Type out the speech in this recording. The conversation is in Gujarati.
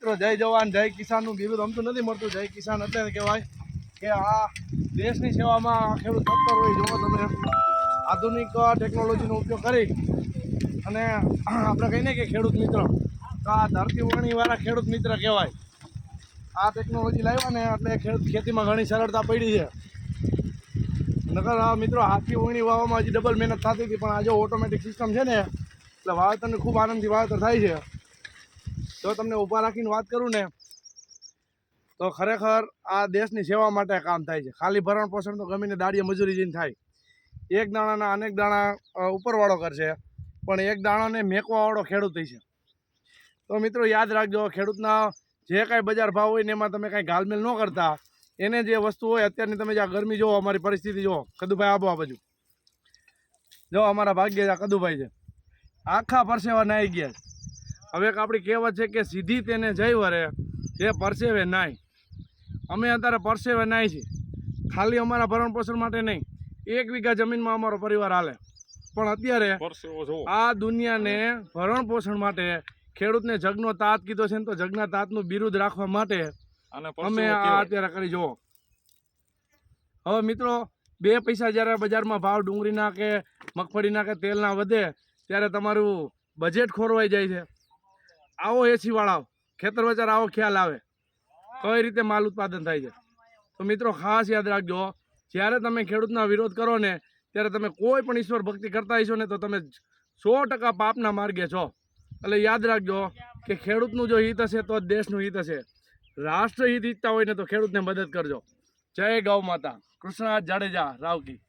મિત્રો જય જવાન જય કિસાનનું બિરુદ અમતું નથી મળતું. જય કિસાન એટલે કહેવાય કે આ દેશની સેવામાં ખેડૂત તત્પર હોય. જુઓ તમે આધુનિક ટેકનોલોજીનો ઉપયોગ કરી અને આપણે કહીને કે ખેડૂત મિત્ર, તો આ ધરતી વણીવાળા ખેડૂત મિત્ર કહેવાય. આ ટેકનોલોજી લાવ્યા ને એટલે ખેતીમાં ઘણી સરળતા પડી છે. નકર મિત્રો હાથથી વણી વાવવામાં હજી ડબલ મહેનત થતી હતી, પણ આ જો ઓટોમેટિક સિસ્ટમ છે ને એટલે વાવેતરને ખૂબ આનંદથી વાવેતર થાય છે. જો તમને ઊભા રાખીને વાત કરું ને તો ખરેખર આ દેશની સેવા માટે કામ થાય છે. ખાલી ભરણ પોષણ તો ગમીને દાડીએ મજૂરી જઈને થાય. એક દાણાના અનેક દાણા ઉપરવાળો કરશે, પણ એક દાણાને મેકવાવાળો ખેડૂત છે. તો મિત્રો યાદ રાખજો, ખેડૂતના જે કાંઈ બજાર ભાવ હોય ને એમાં તમે કાંઈ ઘાલમેલ ન કરતા. એને જે વસ્તુ હોય અત્યારની તમે જે ગરમી જુઓ, અમારી પરિસ્થિતિ જુઓ. કદુભાઈ આબો આ બાજુ જો, અમારા ભાગ્ય કદુભાઈ છે, આખા પરસેવા નાહી ગયા. હવે એક આપણી કહેવત છે કે સીધી તેને જઈ વરે તે પરસેવે નાય. અમે અત્યારે પરસેવે નાય છીએ, ખાલી અમારા ભરણ પોષણ માટે નહીં. 1 વીઘા જમીનમાં અમારો પરિવાર હાલે, પણ અત્યારે આ દુનિયાને ભરણ પોષણ માટે ખેડૂતને જગનો તાત કીધો છે ને, તો જગના તાતનું બિરુદ રાખવા માટે અમે આ અત્યારે કરી જુઓ. હવે મિત્રો 2 પૈસા જ્યારે બજારમાં ભાવ ડુંગળીના કે મગફળીના કે તેલના વધે ત્યારે તમારું બજેટ ખોરવાઈ જાય છે. આવો એસીવાળા ખેતર વચાર આવો ખ્યાલ આવે કઈ રીતે માલ ઉત્પાદન થાય છે. તો મિત્રો ખાસ યાદ રાખજો, જ્યારે તમે ખેડૂતના વિરોધ કરો ને ત્યારે તમે કોઈ પણ ઈશ્વર ભક્તિ કરતા હશો ને તો તમે 100% પાપના માર્ગે છો. એટલે યાદ રાખજો કે ખેડૂતનું જો હિત હશે તો જ દેશનું હિત હશે. રાષ્ટ્ર હિત ઈચ્છતા હોય ને તો ખેડૂતને મદદ કરજો. જય ગૌ માતા. કૃષ્ણ જાડેજા રાવકી.